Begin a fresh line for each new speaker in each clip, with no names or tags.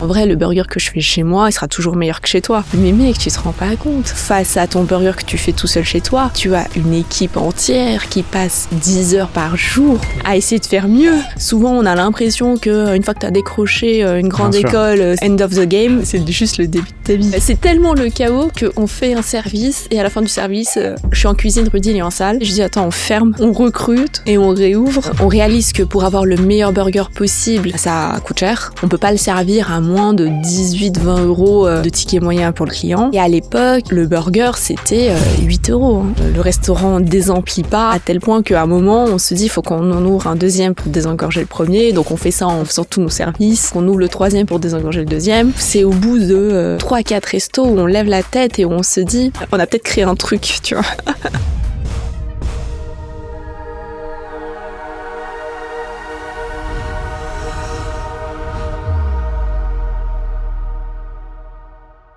En vrai, le burger que je fais chez moi, il sera toujours meilleur que chez toi. Mais mec, tu te rends pas compte. Face à ton burger que tu fais tout seul chez toi, tu as une équipe entière qui passe 10 heures par jour à essayer de faire mieux. Souvent, on a l'impression qu'une fois que tu as décroché une grande école, end of the game, c'est juste le début de ta vie. C'est tellement le chaos qu'on fait un service et à la fin du service, je suis en cuisine, Rudy il est en salle. Je dis attends, on ferme, on recrute et on réouvre. On réalise que pour avoir le meilleur burger possible, ça coûte cher. On peut pas le servir à moins de 18-20 euros de ticket moyen pour le client. Et à l'époque, le burger, c'était 8 euros. Le restaurant désemplit pas à tel point qu'à un moment, on se dit il faut qu'on en ouvre un deuxième pour désengorger le premier. Donc on fait ça en faisant tous nos services. On ouvre le troisième pour désengorger le deuxième. C'est au bout de 3-4 restos où on lève la tête et où on se dit on a peut-être créé un truc, tu vois.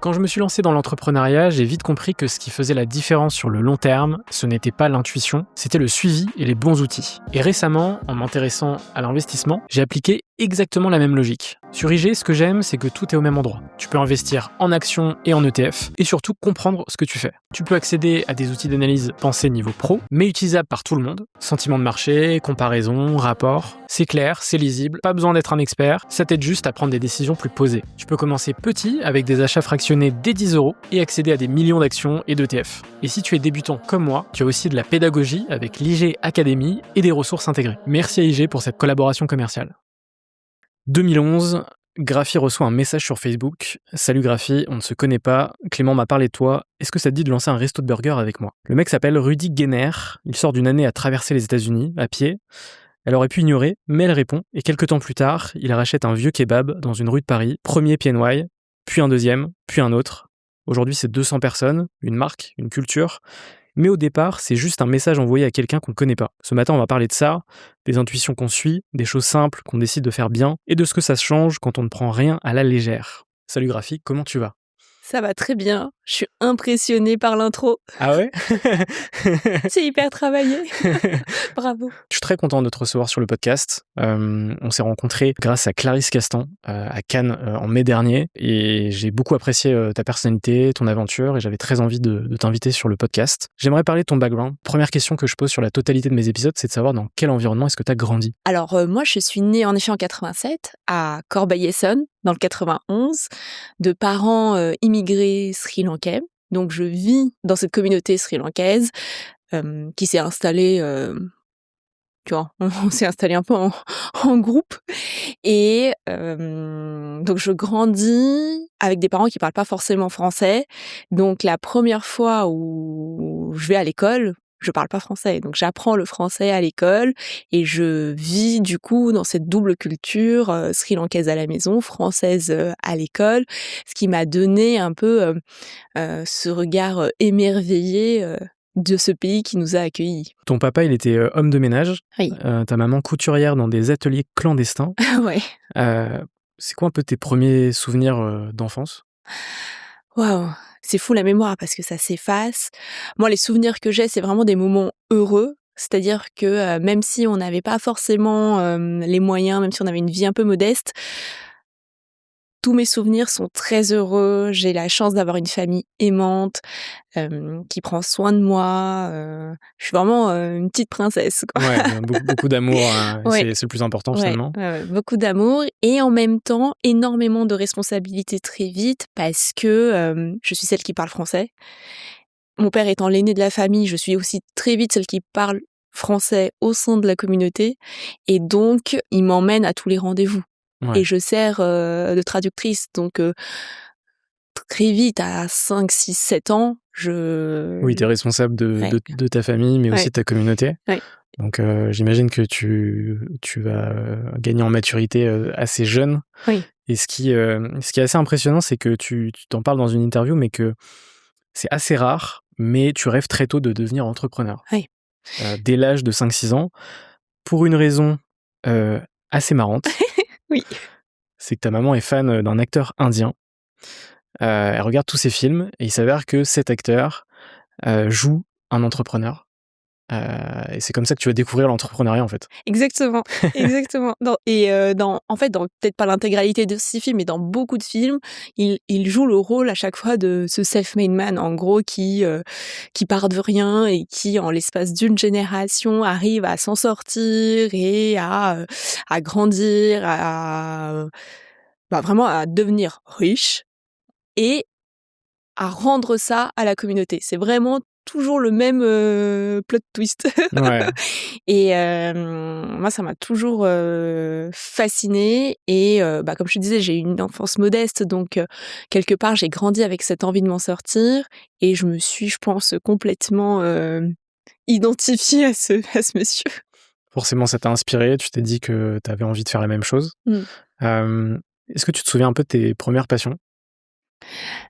Quand je me suis lancé dans l'entrepreneuriat, j'ai vite compris que ce qui faisait la différence sur le long terme, ce n'était pas l'intuition, c'était le suivi et les bons outils. Et récemment, en m'intéressant à l'investissement, j'ai appliqué exactement la même logique. Sur IG, ce que j'aime, c'est que tout est au même endroit. Tu peux investir en actions et en ETF, et surtout comprendre ce que tu fais. Tu peux accéder à des outils d'analyse pensés niveau pro, mais utilisables par tout le monde. Sentiment de marché, comparaison, rapport. C'est clair, c'est lisible, pas besoin d'être un expert, ça t'aide juste à prendre des décisions plus posées. Tu peux commencer petit avec des achats fractionnés dès 10 euros et accéder à des millions d'actions et d'ETF. Et si tu es débutant comme moi, tu as aussi de la pédagogie avec l'IG Academy et des ressources intégrées. Merci à IG pour cette collaboration commerciale. 2011, Graphy reçoit un message sur Facebook. « Salut Graphy, on ne se connaît pas, Clément m'a parlé de toi, est-ce que ça te dit de lancer un resto de burger avec moi ?» Le mec s'appelle Rudy Guéner, il sort d'une année à traverser les États-Unis à pied. Elle aurait pu ignorer, mais elle répond, et quelques temps plus tard, il rachète un vieux kebab dans une rue de Paris, premier PNY, puis un deuxième, puis un autre. Aujourd'hui, c'est 200 personnes, une marque, une culture. Mais au départ, c'est juste un message envoyé à quelqu'un qu'on ne connaît pas. Ce matin, on va parler de ça, des intuitions qu'on suit, des choses simples qu'on décide de faire bien, et de ce que ça change quand on ne prend rien à la légère. Salut Graphique, comment tu vas ?
Ça va très bien, je suis impressionnée par l'intro.
Ah ouais ?
C'est hyper travaillé. Bravo.
Je suis très content de te recevoir sur le podcast. On s'est rencontrés grâce à Clarisse Castan à Cannes en mai dernier et j'ai beaucoup apprécié ta personnalité, ton aventure et j'avais très envie de t'inviter sur le podcast. J'aimerais parler de ton background. Première question que je pose sur la totalité de mes épisodes, c'est de savoir dans quel environnement est-ce que tu as grandi ?
Alors moi, je suis née en effet en 87 à Corbeil-Essonnes, dans le 91, de parents immigrés sri-lankais. Donc je vis dans cette communauté sri-lankaise qui s'est installée, tu vois, on s'est installé un peu en groupe. Et donc je grandis avec des parents qui parlent pas forcément français. Donc la première fois où je vais à l'école, je parle pas français. Donc j'apprends le français à l'école et je vis du coup dans cette double culture sri-lankaise à la maison, française à l'école, ce qui m'a donné un peu ce regard émerveillé de ce pays qui nous a accueillis.
Ton papa, il était homme de ménage.
Oui.
Ta maman couturière dans des ateliers clandestins.
Ouais.
C'est quoi un peu tes premiers souvenirs d'enfance ?
Waouh, c'est fou la mémoire parce que ça s'efface. Moi, les souvenirs que j'ai, c'est vraiment des moments heureux. C'est-à-dire que même si on n'avait pas forcément les moyens, même si on avait une vie un peu modeste, tous mes souvenirs sont très heureux. J'ai la chance d'avoir une famille aimante qui prend soin de moi. Je suis vraiment une petite princesse, quoi.
Ouais, beaucoup d'amour,
Ouais.
c'est le plus important
Ouais,
finalement.
beaucoup d'amour et en même temps énormément de responsabilités très vite parce que je suis celle qui parle français. Mon père étant l'aîné de la famille, je suis aussi très vite celle qui parle français au sein de la communauté et donc il m'emmène à tous les rendez-vous.
Ouais.
Et je sers de traductrice, donc très vite, à 5, 6, 7 ans,
Oui, tu es responsable de ta famille, mais aussi de ta communauté.
Ouais.
Donc j'imagine que tu vas gagner en maturité assez jeune.
Oui.
Et ce qui est assez impressionnant, c'est que tu t'en parles dans une interview, mais que c'est assez rare, mais tu rêves très tôt de devenir entrepreneur.
Oui.
Dès l'âge de 5-6 ans, pour une raison assez marrante.
Oui.
C'est que ta maman est fan d'un acteur indien. Elle regarde tous ses films et il s'avère que cet acteur joue un entrepreneur Et c'est comme ça que tu vas découvrir l'entrepreneuriat, en fait.
Exactement, exactement. En fait, dans peut-être pas l'intégralité de ces films, mais dans beaucoup de films, il joue le rôle à chaque fois de ce self-made man, en gros, qui part de rien et qui, en l'espace d'une génération, arrive à s'en sortir et à grandir, vraiment à devenir riche et à rendre ça à la communauté. C'est vraiment toujours le même plot twist.
Ouais.
Et moi, ça m'a toujours fascinée. Et comme je te disais, j'ai eu une enfance modeste, donc quelque part, j'ai grandi avec cette envie de m'en sortir. Et je me suis, je pense, complètement identifiée à ce monsieur.
Forcément, ça t'a inspiré. Tu t'es dit que tu avais envie de faire la même chose. Est-ce que tu te souviens un peu de tes premières passions?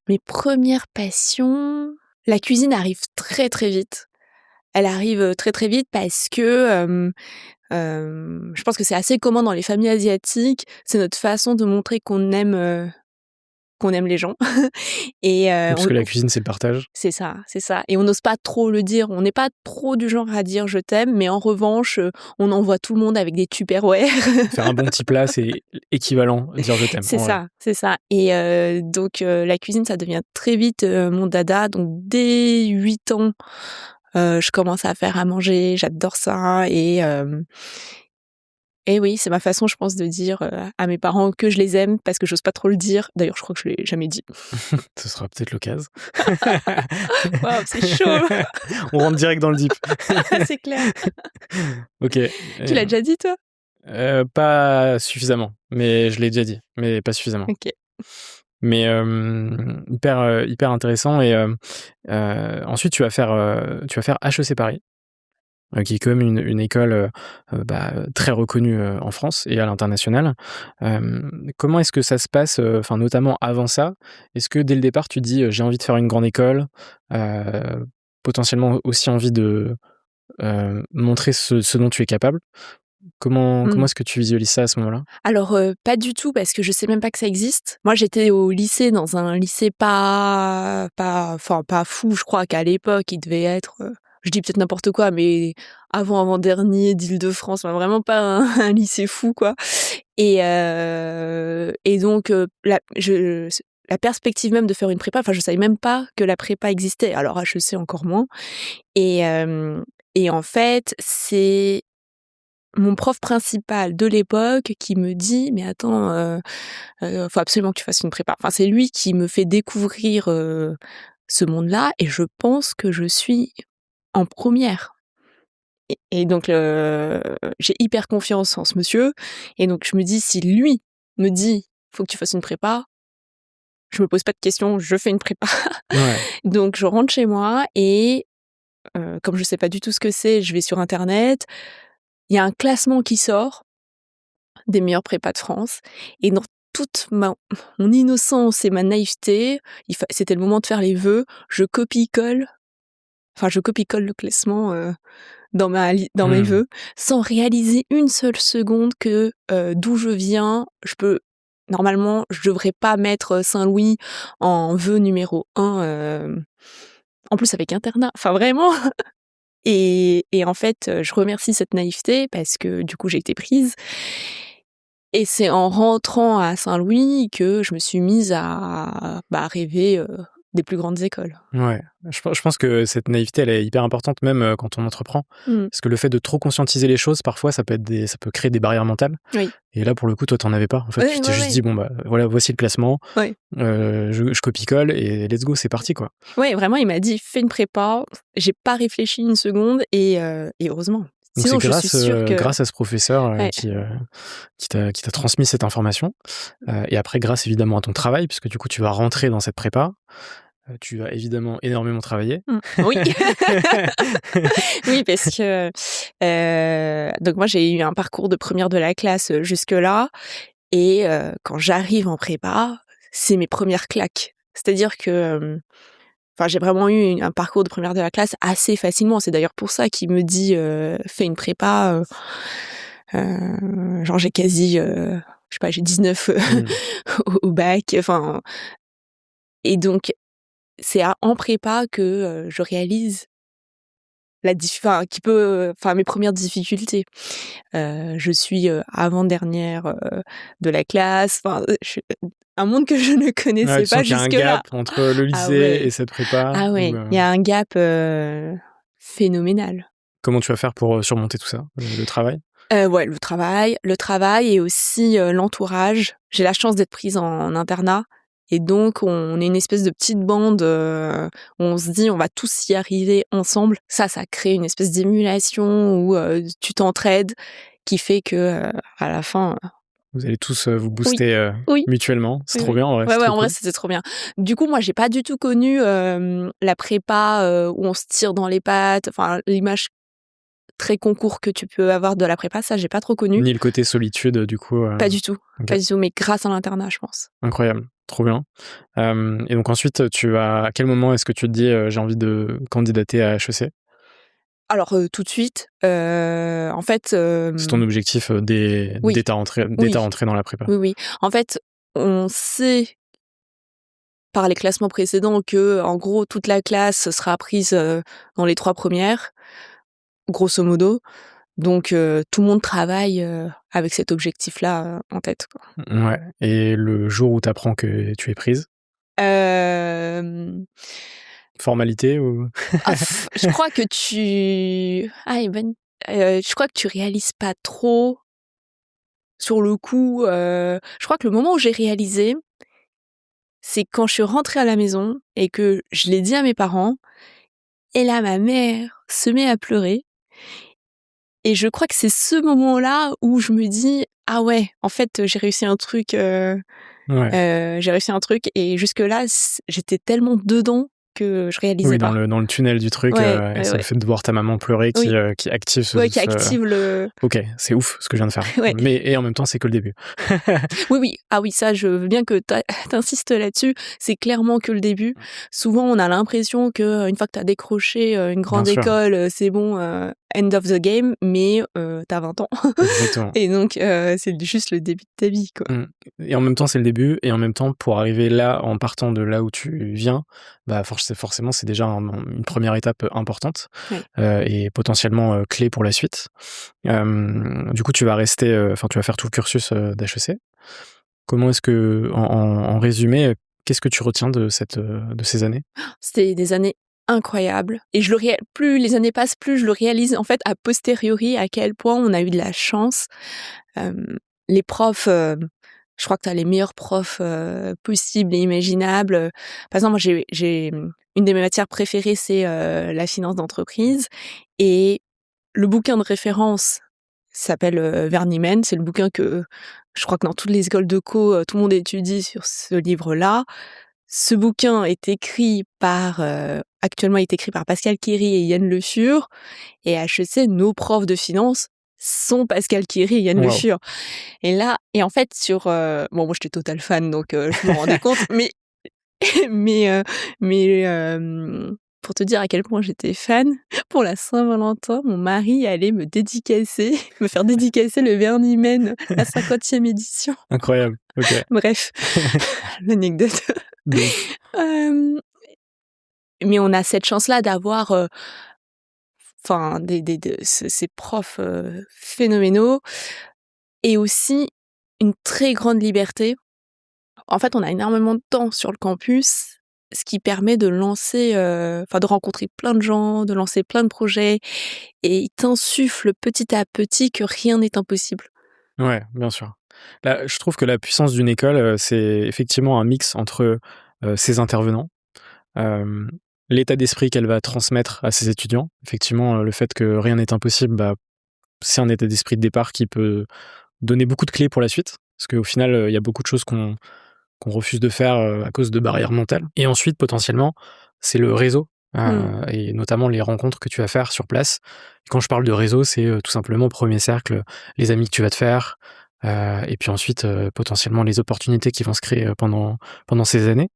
Mes premières passions, la cuisine arrive très très vite. Elle arrive très très vite parce que je pense que c'est assez commun dans les familles asiatiques. C'est notre façon de montrer qu'on aime les gens. Et
Parce que la cuisine, c'est le partage.
c'est ça, c'est ça. Et on n'ose pas trop le dire. On n'est pas trop du genre à dire je t'aime, mais en revanche, on envoie tout le monde avec des Tupperware.
Faire un bon petit plat, c'est équivalent à dire je t'aime.
C'est ça, c'est ça. Et donc la cuisine, ça devient très vite mon dada. Donc dès 8 ans, je commence à faire à manger. J'adore ça. Et oui, c'est ma façon, je pense, de dire à mes parents que je les aime parce que j'ose pas trop le dire. D'ailleurs, je crois que je l'ai jamais dit.
Ce sera peut-être l'occasion.
Waouh, c'est chaud.
On rentre direct dans le deep.
C'est clair.
Ok.
Tu l'as déjà dit, toi?
Pas suffisamment, mais je l'ai déjà dit, mais pas suffisamment.
Ok.
Mais hyper intéressant. Et ensuite, tu vas faire HEC Paris, qui est quand même une école très reconnue en France et à l'international. Comment est-ce que ça se passe, notamment avant ça? Est-ce que dès le départ, tu te dis j'ai envie de faire une grande école, potentiellement aussi envie de montrer ce dont tu es capable? Comment est-ce que tu visualises ça à ce moment-là?
Alors, pas du tout parce que je sais même pas que ça existe. Moi, j'étais au lycée, dans un lycée pas fou. Je crois qu'à l'époque, il devait être, je dis peut-être n'importe quoi, mais avant-dernier d'Île-de-France, enfin vraiment pas un lycée fou, quoi. Et donc la perspective même de faire une prépa, enfin, je savais même pas que la prépa existait. Alors HEC encore moins. Et en fait, c'est mon prof principal de l'époque qui me dit: «Mais attends, faut absolument que tu fasses une prépa». Enfin, c'est lui qui me fait découvrir ce monde-là et je pense que je suis en première. Et donc j'ai hyper confiance en ce monsieur et donc je me dis: «Si lui me dit: "Faut que tu fasses une prépa", je me pose pas de questions, je fais une prépa».
Ouais.
Donc je rentre chez moi et comme je sais pas du tout ce que c'est, je vais sur internet. Il y a un classement qui sort des meilleures prépas de France et dans toute mon innocence et ma naïveté, c'était le moment de faire les vœux, je copie-colle le classement dans mes vœux, sans réaliser une seule seconde que d'où je viens, normalement, je devrais pas mettre Saint-Louis en vœu numéro 1, en plus avec internat, enfin vraiment. Et en fait, je remercie cette naïveté parce que du coup, j'ai été prise. Et c'est en rentrant à Saint-Louis que je me suis mise à rêver des plus grandes écoles.
Ouais, je pense que cette naïveté, elle est hyper importante même quand on entreprend. Parce que le fait de trop conscientiser les choses, parfois, ça peut créer des barrières mentales.
Oui.
Et là, pour le coup, toi, t'en avais pas. En fait, tu t'es juste dit, bon, voilà, voici le classement.
Ouais.
Je copie-colle et let's go, c'est parti, quoi.
Ouais, vraiment, il m'a dit, fais une prépa. J'ai pas réfléchi une seconde et heureusement.
Donc
Sinon,
c'est
je suis sûre que...
grâce à ce professeur
Ouais.
qui t'a transmis cette information. Et après, grâce évidemment à ton travail, puisque du coup, tu vas rentrer dans cette prépa. Tu vas évidemment énormément travailler.
Oui. Oui, parce que donc moi j'ai eu un parcours de première de la classe jusque-là et quand j'arrive en prépa, c'est mes premières claques. C'est-à-dire que j'ai vraiment eu un parcours de première de la classe assez facilement. C'est d'ailleurs pour ça qu'il me dit fais une prépa. Genre j'ai quasi je sais pas, j'ai 19 au bac, enfin. Et donc c'est en prépa que je réalise qui peut, enfin mes premières difficultés. Je suis avant-dernière de la classe. Enfin, un monde que je ne connaissais
Tu sens
pas
qu'il y a un
jusque-là.
gap entre le
Ah
lycée
ouais.
et cette prépa.
Ah ouais, il y a un gap phénoménal.
Comment tu vas faire pour surmonter tout ça, le travail?
Ouais, le travail et aussi l'entourage. J'ai la chance d'être prise en internat et donc on est une espèce de petite bande où on se dit on va tous y arriver ensemble. Ça crée une espèce d'émulation où tu t'entraides, qui fait que à la fin,
Vous allez tous vous
oui,
booster
oui,
mutuellement. C'est
oui,
trop
oui.
bien en vrai,
Ouais,
c'est
ouais,
trop
en vrai
cool.
c'était trop bien. Du coup, moi j'ai pas du tout connu la prépa où on se tire dans les pattes, enfin l'image très concours que tu peux avoir de la prépa, ça j'ai pas trop connu.
Ni le côté solitude du coup.
Pas du tout,
Ok.
pas du tout, mais grâce à l'internat, je pense.
Incroyable, trop bien. Et donc ensuite, à quel moment est-ce que tu te dis j'ai envie de candidater à HEC?
Alors tout de suite, en fait,
C'est ton objectif
oui,
dès ta rentrée
oui,
dans la prépa.
oui, oui. En fait, on sait par les classements précédents que, en gros, toute la classe sera prise dans les 3 premières, grosso modo. Donc tout le monde travaille avec cet objectif-là en tête, quoi.
Ouais. Et le jour où tu apprends que tu es prise,
Hem,
formalité ou?
je crois que je crois que tu réalises pas trop sur le coup. Je crois que le moment où j'ai réalisé, c'est quand je suis rentrée à la maison et que je l'ai dit à mes parents, et là ma mère se met à pleurer et je crois que c'est ce moment-là où je me dis: «Ah ouais, en fait, j'ai réussi un truc,
Ouais.
j'ai réussi un truc», et jusque-là, j'étais tellement dedans que je réalisais
Oui,
pas.
dans le tunnel du truc,
Ouais,
et
ouais,
c'est le
ouais.
fait de voir ta maman pleurer
Oui,
qui active
ouais, qui active le
OK, c'est ouf ce que je viens de faire.
ouais.
Et en même temps, c'est que le début.
Oui, oui. Ah oui, ça, je veux bien que t'insistes là-dessus. C'est clairement que le début. Souvent, on a l'impression que une fois que t'as décroché une
Bien
grande
sûr,
école, c'est bon, end of the game, mais tu 20 ans
exactement.
et donc c'est juste le début de ta vie, quoi.
Mmh. Et en même temps, c'est le début et en même temps, pour arriver là, en partant de là où tu viens, bah, forcément, c'est déjà une première étape importante,
Ouais.
et potentiellement clé pour la suite. Du coup, tu vas rester, tu vas faire tout le cursus d'HEC. Comment est-ce que, en résumé, qu'est-ce que tu retiens de ces années?
C'était des années incroyables et plus les années passent, plus je le réalise, en fait, a posteriori, à quel point on a eu de la chance. Hem, les profs, je crois que tu as les meilleurs profs possibles et imaginables. Par exemple, moi, une de mes matières préférées, c'est la finance d'entreprise, et le bouquin de référence s'appelle Verneymen. C'est le bouquin que je crois que dans toutes les écoles de co, tout le monde étudie sur ce livre-là. Ce bouquin est écrit actuellement, il est écrit par Pascal Quéry et Yann Le Fur, et à HEC, nos profs de finance sont Pascal Quéry et Yann Le
Waouh!
Fur. Et en fait, bon, moi, j'étais total fan, donc je me rendais compte, mais mais pour te dire à quel point j'étais fan, pour la Saint-Valentin, mon mari allait me faire dédicacer le Verneymen, la 50e édition.
Incroyable, OK.
Bref, l'anecdote.
De ouf.
Hem, mais on a cette chance-là d'avoir, enfin, ces profs phénoménaux, et aussi une très grande liberté. En fait, on a énormément de temps sur le campus, ce qui permet de de rencontrer plein de gens, de lancer plein de projets, et ils t'insufflent petit à petit que rien n'est impossible.
Ouais, bien sûr. Là, je trouve que la puissance d'une école, c'est effectivement un mix entre ses intervenants, hem, l'état d'esprit qu'elle va transmettre à ses étudiants. Effectivement, le fait que rien n'est impossible, bah, c'est un état d'esprit de départ qui peut donner beaucoup de clés pour la suite. Parce qu'au final, il y a beaucoup de choses qu'on refuse de faire à cause de barrières mentales. Et ensuite, potentiellement, c'est le réseau,
Mmh.
et notamment les rencontres que tu vas faire sur place. Quand je parle de réseau, c'est tout simplement premier cercle, les amis que tu vas te faire, et puis ensuite, potentiellement les opportunités qui vont se créer pendant ces années.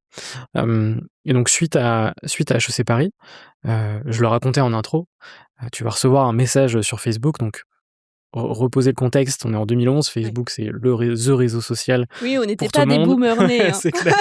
Et donc suite à HEC Paris, je le racontais en intro, tu vas recevoir un message sur Facebook, donc reposer le contexte, on est en 2011, Facebook, c'est the réseau social
Oui, on n'était
pour tout
pas
le
des
monde.
boomers nés. Hein.
C'est clair.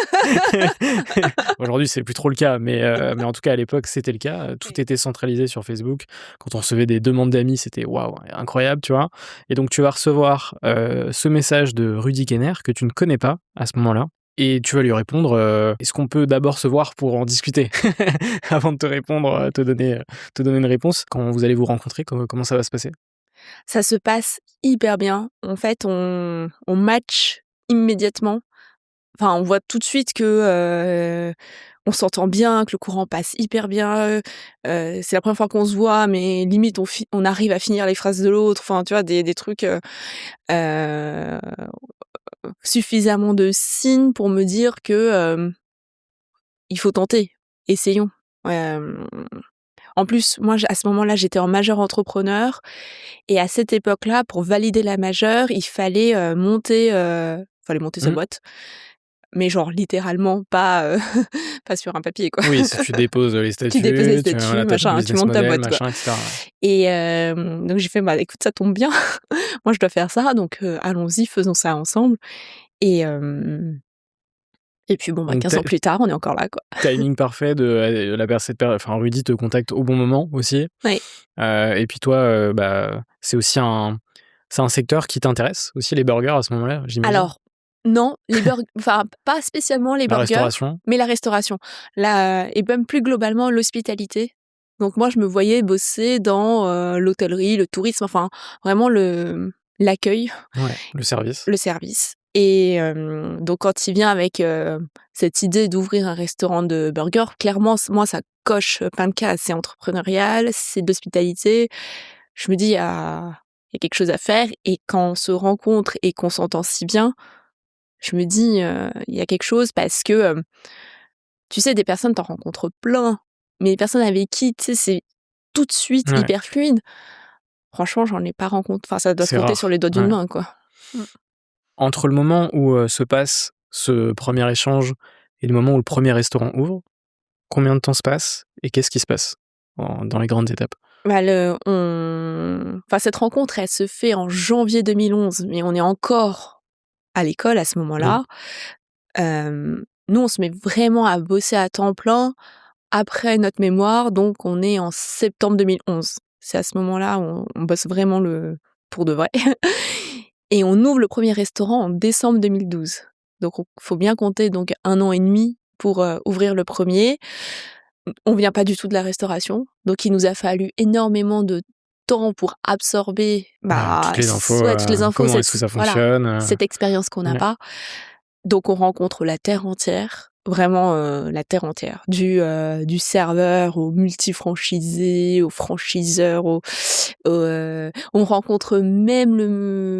Aujourd'hui, c'est plus trop le cas, mais en tout cas, à l'époque, c'était le cas. Tout était centralisé sur Facebook. Quand on recevait des demandes d'amis, c'était waouh, incroyable, tu vois. Et donc, tu vas recevoir ce message de Rudy Kenner que tu ne connais pas à ce moment-là. Et tu vas lui répondre est-ce qu'on peut d'abord se voir pour en discuter avant de te répondre, te donner une réponse. Quand vous allez vous rencontrer, comment ça va se passer?
Ça se passe hyper bien. En fait, on match immédiatement. Enfin, on voit tout de suite que on s'entend bien, que le courant passe hyper bien. C'est la première fois qu'on se voit, mais limite on arrive à finir les phrases de l'autre. Enfin, tu vois, des trucs suffisamment de signes pour me dire que il faut tenter. Essayons. En plus, moi, à ce moment-là, j'étais en majeur entrepreneur. Et à cette époque-là, pour valider la majeure, il fallait monter sa boîte. Mais genre littéralement, pas sur un papier, quoi.
Oui, si tu déposes les statuts,
Tu déposes les statuts,
voilà,
machin, tu montes ta boîte, quoi.
machin, etc.
Et donc j'ai fait, bah écoute, ça tombe bien. Moi, je dois faire ça, donc allons-y, faisons ça ensemble. Et puis bon, bah,
Donc,
15 ans plus tard, on est encore là, quoi.
Timing parfait de enfin Rudy te contacte au bon moment aussi.
Oui.
Et puis toi, c'est aussi un secteur qui t'intéresse aussi, les burgers à ce moment-là, j'imagine.
Alors non, les burgers, enfin pas spécialement les
la
burgers,
restauration.
mais la restauration. Et même plus globalement l'hospitalité. Donc moi, je me voyais bosser dans l'hôtellerie, le tourisme, enfin vraiment l'accueil.
Ouais, le service.
Le service. Et donc quand il vient avec cette idée d'ouvrir un restaurant de burgers, clairement, moi, ça coche plein de cases. C'est entrepreneurial, c'est de l'hospitalité. Je me dis, il y a quelque chose à faire. Et quand on se rencontre et qu'on s'entend si bien, je me dis, il y a quelque chose parce que, tu sais, des personnes, t'en rencontres plein. Mais les personnes avec qui, tu sais, c'est tout de suite hyper fluide. Franchement, j'en ai pas rencontré. Enfin, ça doit se compter sur les doigts d'une main, quoi.
Entre le moment où se passe ce premier échange et le moment où le premier restaurant ouvre, combien de temps se passe et qu'est-ce qui se passe dans les grandes étapes?
Bah cette rencontre, elle se fait en janvier 2011, mais on est encore à l'école à ce moment-là. Nous, on se met vraiment à bosser à temps plein après notre mémoire, donc on est en septembre 2011. C'est à ce moment-là où on bosse vraiment pour de vrai. Et on ouvre le premier restaurant en décembre 2012. Donc, faut bien compter donc 1 an et demi pour ouvrir le premier. On vient pas du tout de la restauration, donc il nous a fallu énormément de temps pour absorber
toutes les infos, comment est-ce que ça fonctionne,
cette expérience qu'on n'a pas. Donc on rencontre la terre entière, vraiment la terre entière, du serveur au multifranchisé, au franchiseur, on rencontre même le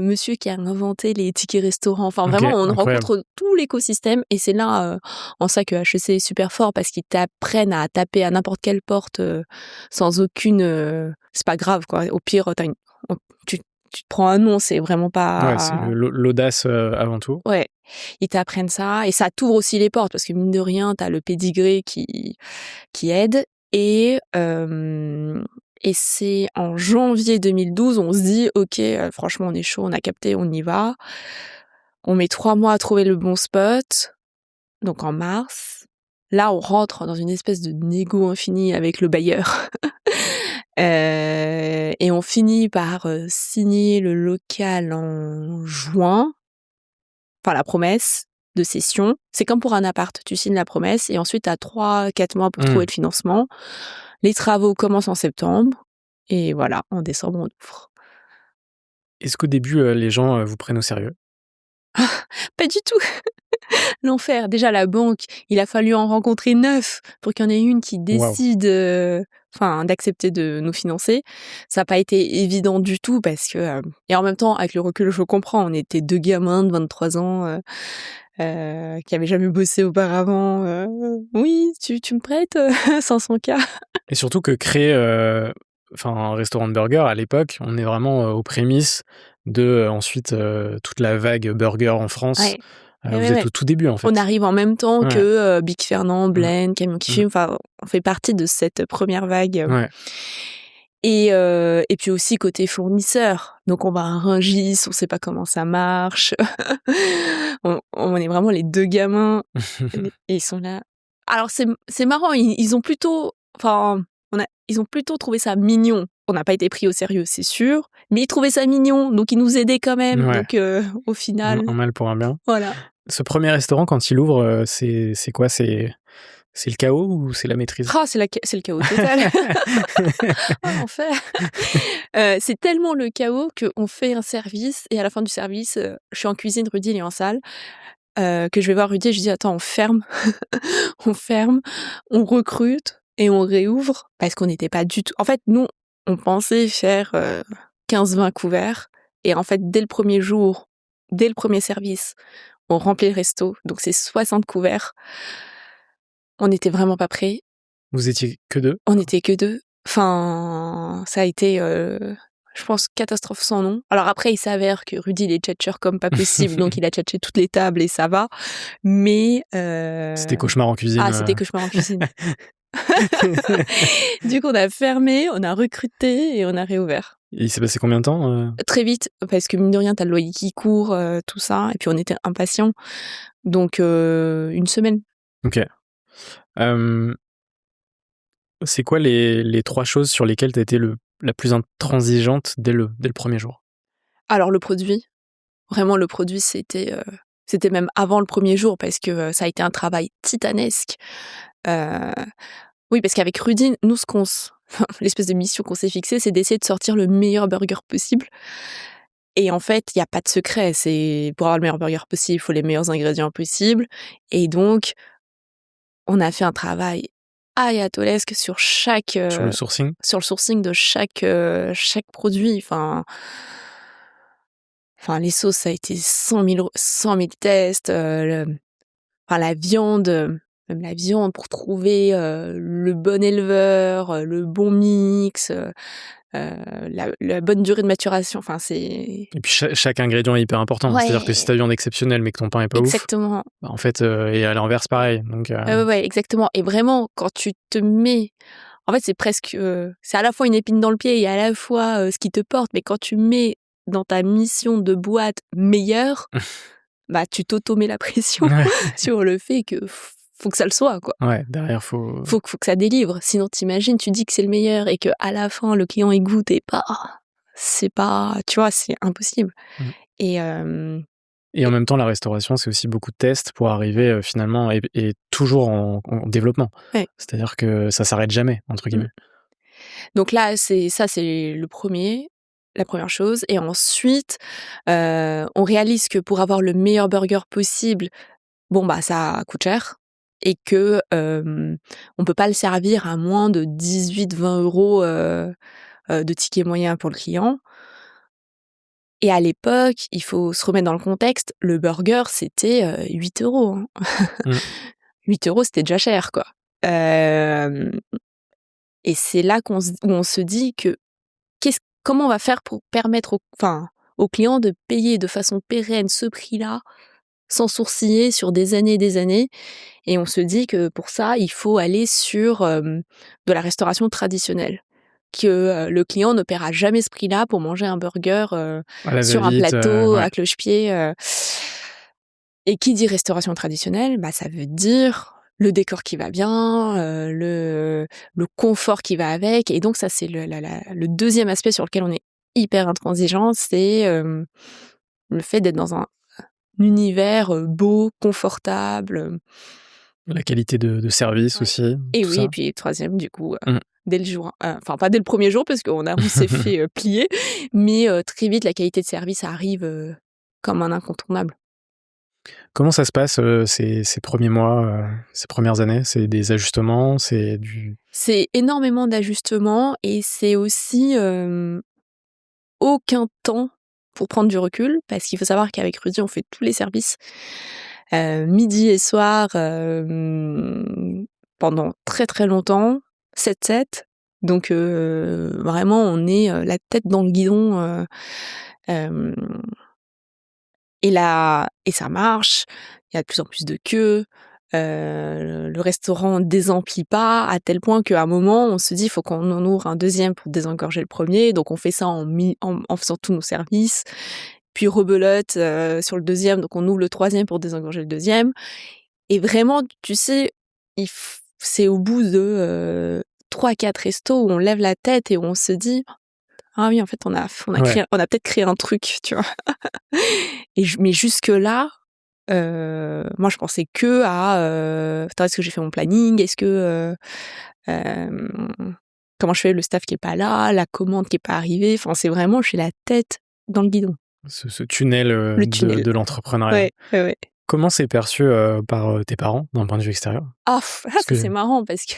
monsieur qui a inventé les tickets restaurants. Enfin vraiment, on rencontre tout l'écosystème et c'est là en ça que HEC est super fort parce qu'ils t'apprennent à taper à n'importe quelle porte sans aucune. C'est pas grave quoi. Au pire, tu te prends un nom, c'est vraiment pas.
Ouais, c'est l'audace avant tout.
Ouais, ils t'apprennent ça et ça t'ouvre aussi les portes parce que mine de rien, t'as le pédigré qui aide et c'est en janvier 2012, on se dit ok, franchement on est chaud, on a capté, on y va. On met 3 mois à trouver le bon spot, donc en mars. Là, on rentre dans une espèce de négo infini avec le bailleur. Et on finit par signer le local en juin. Enfin, la promesse de cession. C'est comme pour un appart. Tu signes la promesse et ensuite, tu as 3-4 mois pour trouver le financement. Les travaux commencent en septembre. Et voilà, en décembre, on ouvre.
Est-ce qu'au début, les gens vous prennent au sérieux?
Pas du tout. L'enfer. Déjà, la banque, il a fallu en rencontrer 9 pour qu'il y en ait une qui décide d'accepter de nous financer. Ça n'a pas été évident du tout parce que... et en même temps, avec le recul, je comprends. On était 2 gamins de 23 ans qui n'avaient jamais bossé auparavant. Oui, tu me prêtes 500K.
Et surtout que créer un restaurant de burger, à l'époque, on est vraiment aux prémices de ensuite toute la vague burger en France.
Ouais.
Vous êtes au tout début, en fait.
On arrive en même temps que Big Fernand, Blend, Camion qui fume. Enfin, on fait partie de cette première vague. Et puis aussi côté fournisseur. Donc on va à Rungis, on sait pas comment ça marche. On est vraiment les deux gamins et ils sont là. Alors c'est marrant, ils ont plutôt, enfin, ils ont plutôt trouvé ça mignon. On n'a pas été pris au sérieux, c'est sûr, mais ils trouvaient ça mignon, donc ils nous aidaient quand même.
Ouais.
Donc au final,
Un mal pour un bien.
voilà.
Ce premier restaurant, quand il ouvre, c'est quoi? C'est le chaos ou c'est la maîtrise?
Ah, c'est le chaos total. Oh, l'enfer. C'est tellement le chaos qu'on fait un service et à la fin du service, je suis en cuisine, Rudy il est en salle, que je vais voir Rudy et je lui dis: «Attends, on ferme, on ferme, on recrute et on réouvre», parce qu'on n'était pas du tout, en fait, nous, on pensait faire 15-20 couverts et en fait, dès le premier jour, dès le premier service, on remplit le resto, donc c'est 60 couverts. On n'était vraiment pas prêts.
Vous étiez que 2?
On n'était que 2. Enfin, ça a été, je pense, catastrophe sans nom. Alors après, il s'avère que Rudy, il est tchatcheur comme pas possible, donc il a tchatché toutes les tables et ça va. Mais
C'était cauchemar en cuisine.
Ah, c'était cauchemar en cuisine. Du coup, on a fermé, on a recruté et on a réouvert.
Et il s'est passé combien de temps?
Très vite, parce que mine de rien, t'as le loyer qui court, tout ça, et puis on était impatients. Donc 1 semaine.
OK. C'est quoi les 3 choses sur lesquelles tu as été la plus intransigeante dès le premier jour?
Alors le produit, vraiment le produit, c'était même avant le premier jour parce que ça a été un travail titanesque. Euh, oui, parce qu'avec Rudy, nous, l'espèce de mission qu'on s'est fixée, c'est d'essayer de sortir le meilleur burger possible. Et en fait, il n'y a pas de secret. C'est pour avoir le meilleur burger possible, il faut les meilleurs ingrédients possibles. Et donc, on a fait un travail ayatolesque sur
Sur le sourcing?
sur le sourcing de chaque produit. Enfin, les sauces, ça a été 100 000 tests. La viande, même la viande, pour trouver le bon éleveur, le bon mix, la bonne durée de maturation. Enfin, c'est...
Et puis chaque ingrédient est hyper important.
Ouais.
C'est-à-dire que si ta viande exceptionnelle mais que ton pain est pas
Exactement.
ouf, bah en fait, et à l'inverse pareil. Donc
Ouais, exactement. Et vraiment, quand tu te mets... En fait, c'est presque... c'est à la fois une épine dans le pied et à la fois ce qui te porte. Mais quand tu mets dans ta mission de boîte meilleure, bah tu t'auto-mets la pression sur le fait que faut que ça le soit, quoi.
Ouais, derrière faut
que ça délivre. Sinon, t'imagines, tu dis que c'est le meilleur et que à la fin le client il goûte et pas, c'est pas, tu vois, c'est impossible. Et
en même temps, la restauration, c'est aussi beaucoup de tests pour arriver finalement et toujours en développement.
Ouais.
C'est-à-dire que ça s'arrête jamais, entre guillemets.
Donc là, c'est la première chose. Et ensuite, on réalise que pour avoir le meilleur burger possible, bon bah ça coûte cher et que on peut pas le servir à moins de 18-20 euros de ticket moyen pour le client. Et à l'époque, il faut se remettre dans le contexte, le burger, c'était 8 euros. 8 euros, c'était déjà cher, quoi. Et c'est là où on se dit que comment on va faire pour permettre aux clients de payer de façon pérenne ce prix-là, sans sourciller sur des années et des années. Et on se dit que pour ça, il faut aller sur de la restauration traditionnelle. Que le client ne paiera jamais ce prix-là pour manger un burger sur un plateau à cloche-pied. Et qui dit restauration traditionnelle, bah ça veut dire le décor qui va bien, le confort qui va avec. Et donc ça, c'est le deuxième aspect sur lequel on est hyper intransigeant, c'est le fait d'être dans un univers beau, confortable.
La qualité de service aussi.
Et oui,
ça.
et puis troisième, du coup, dès le jour, enfin pas dès le premier jour parce on s'est fait plier, mais très vite la qualité de service arrive comme un incontournable.
Comment ça se passe ces premiers mois, ces premières années? C'est des ajustements, c'est
énormément d'ajustements et c'est aussi aucun temps pour prendre du recul, parce qu'il faut savoir qu'avec Rudy, on fait tous les services midi et soir pendant très très longtemps, 7/7. Donc vraiment, on est la tête dans le guidon. Et ça marche, il y a de plus en plus de queues. Le restaurant désemplit pas à tel point qu'à un moment, on se dit, il faut qu'on en ouvre un deuxième pour désengorger le premier. Donc, on fait ça en faisant tous nos services. Puis, rebelote sur le deuxième. Donc, on ouvre le troisième pour désengorger le deuxième. Et vraiment, tu sais, c'est au bout de 3-4 restos où on lève la tête et où on se dit, ah oui, en fait, on a peut-être créé un truc, tu vois. Mais jusque-là, moi, je pensais que à attends, est-ce que j'ai fait mon planning? Est-ce que comment je fais le staff qui est pas là, la commande qui est pas arrivée? Enfin, c'est vraiment, j'ai la tête dans le guidon.
Ce tunnel,
Le tunnel.
de l'entrepreneuriat.
Ouais.
Comment c'est perçu par tes parents d'un point de vue extérieur?
C'est marrant parce que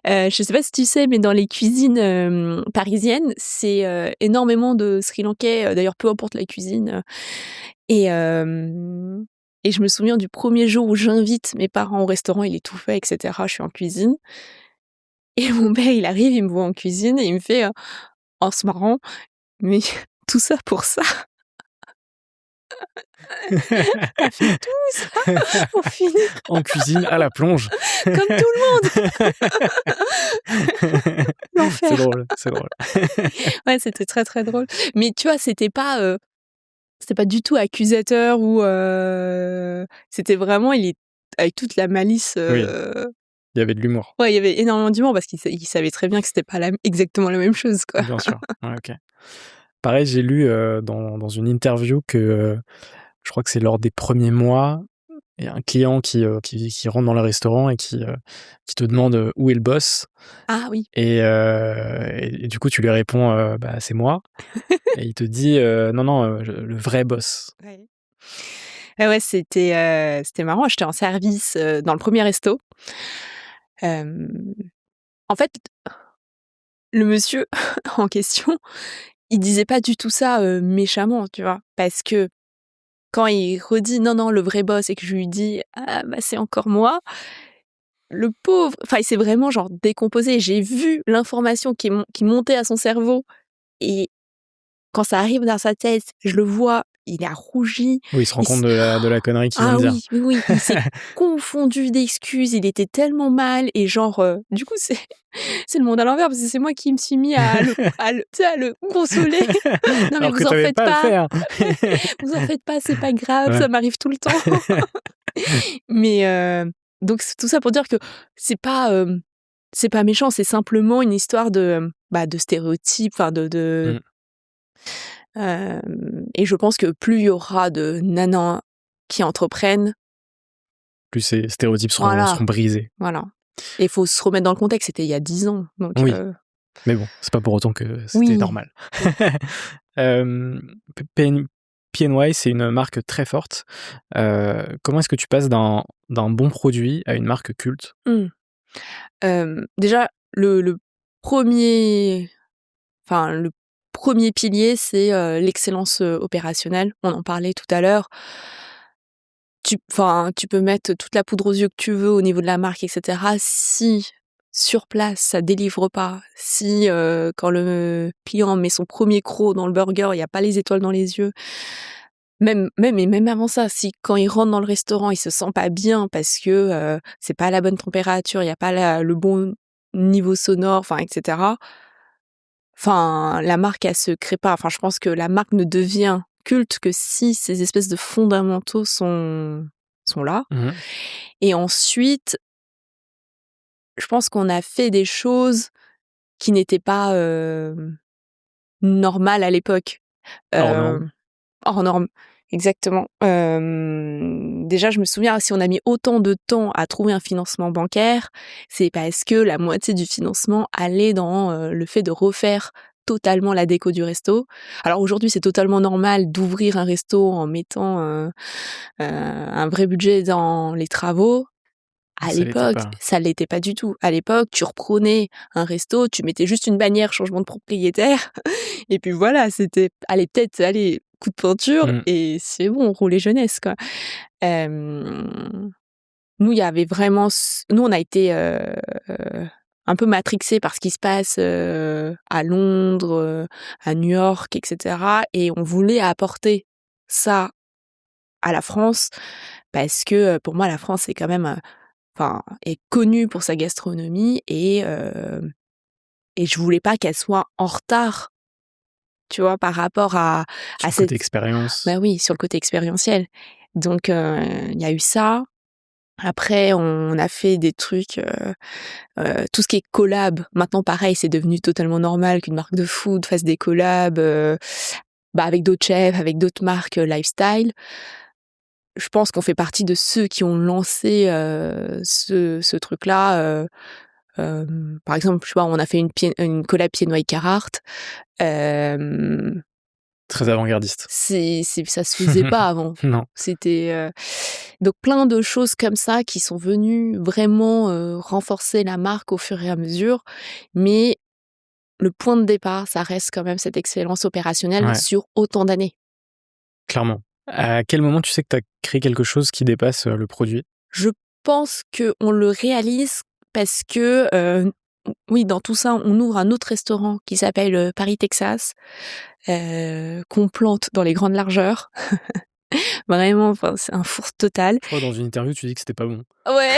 je sais pas si tu sais, mais dans les cuisines parisiennes, c'est énormément de Sri Lankais. D'ailleurs, peu importe la cuisine. Et je me souviens du premier jour où j'invite mes parents au restaurant, il est tout fait, etc. Je suis en cuisine. Et mon père, il arrive, il me voit en cuisine et il me fait en se marrant, mais tout ça pour ça. T'as fait tout ça pour finir
en cuisine à la plonge.
comme tout le monde. L'enfer.
C'est drôle.
Ouais, c'était très très drôle. Mais tu vois, c'était pas du tout accusateur ou c'était vraiment, il est avec toute la malice.
Oui. Il y avait de l'humour.
Ouais, il y avait énormément d'humour parce qu'il savait très bien que c'était pas exactement la même chose, quoi.
Bien sûr. Ouais, ok. Pareil, j'ai lu dans une interview que je crois que c'est lors des premiers mois, il y a un client qui rentre dans le restaurant et qui te demande où est le boss.
Ah oui.
Et du coup, tu lui réponds bah, c'est moi. Et il te dit non, le vrai boss.
Ouais. Ouais, c'était marrant. J'étais en service dans le premier resto. En fait, le monsieur en question, il disait pas du tout ça méchamment, tu vois, parce que quand il redit non, le vrai boss, et que je lui dis ah bah c'est encore moi, le pauvre, enfin il s'est vraiment genre décomposé. J'ai vu l'information qui montait à son cerveau, et quand ça arrive dans sa tête, je le vois, il a rougi.
Oui, il se rend compte de la connerie qu'il vient de dire.
Oui, il s'est confondu d'excuses, il était tellement mal, et genre, du coup, c'est le monde à l'envers, parce que c'est moi qui me suis mis à le consoler. Non, mais
Alors
vous
que
en
t'avais
faites
pas à le
pas,
faire.
vous en faites pas, c'est pas grave,
Ouais.
ça m'arrive tout le temps. Mais donc c'est tout ça pour dire que c'est pas méchant, c'est simplement une histoire de stéréotypes, enfin de et je pense que plus il y aura de nanas qui entreprennent,
Plus ces stéréotypes
voilà.
seront brisés.
Voilà. Et il faut se remettre dans le contexte, c'était il y a 10 ans. Donc,
Oui. Mais bon, c'est pas pour autant que c'était
Oui.
normal. PNY, c'est une marque très forte. Comment est-ce que tu passes d'un bon produit à une marque culte?
Déjà, le premier pilier, c'est l'excellence opérationnelle. On en parlait tout à l'heure. Tu peux mettre toute la poudre aux yeux que tu veux au niveau de la marque, etc. Si sur place ça délivre pas, si quand le client met son premier croc dans le burger, il y a pas les étoiles dans les yeux, même avant ça, si quand il rentre dans le restaurant, il se sent pas bien parce que c'est pas à la bonne température, il y a pas le bon niveau sonore, enfin etc. Enfin, la marque, elle se crée pas. Enfin, je pense que la marque ne devient culte que si ces espèces de fondamentaux sont là.
Mmh.
Et ensuite, je pense qu'on a fait des choses qui n'étaient pas normales à l'époque.
Hors norme.
Hors norme, exactement. Déjà, je me souviens, si on a mis autant de temps à trouver un financement bancaire, c'est parce que la moitié du financement allait dans le fait de refaire totalement la déco du resto. Alors aujourd'hui, c'est totalement normal d'ouvrir un resto en mettant un vrai budget dans les travaux. À
Ça l'était
l'époque,
pas.
ça l'était pas du tout. À l'époque, tu reprenais un resto, tu mettais juste une bannière changement de propriétaire, et puis voilà, c'était coup de peinture et c'est bon, rouler jeunesse, quoi. Nous, il y avait vraiment nous, on a été un peu matrixés par ce qui se passe à Londres, à New York, etc. Et on voulait apporter ça à la France parce que pour moi, la France, c'est quand même, est connue pour sa gastronomie et je voulais pas qu'elle soit en retard, tu vois, par rapport à
Sur le
cette...
côté expérience.
Bah oui, sur le côté expérientiel. Donc, il y a eu ça. Après, on a fait des trucs, tout ce qui est collab. Maintenant, pareil, c'est devenu totalement normal qu'une marque de food fasse des collabs, avec d'autres chefs, avec d'autres marques lifestyle. Je pense qu'on fait partie de ceux qui ont lancé ce truc-là. Par exemple, je sais pas, on a fait une collab Pied Noir Carhartt.
Très avant-gardiste.
Ça se faisait pas avant.
Non.
C'était donc plein de choses comme ça qui sont venues vraiment renforcer la marque au fur et à mesure. Mais le point de départ, ça reste quand même cette excellence opérationnelle sur autant d'années.
Clairement. À quel moment tu sais que tu as créé quelque chose qui dépasse le produit?
Je pense qu'on le réalise parce que, oui, dans tout ça, on ouvre un autre restaurant qui s'appelle Paris Texas, qu'on plante dans les grandes largeurs. Vraiment, c'est un four total.
Je crois dans une interview, tu dis que c'était pas bon.
Ouais,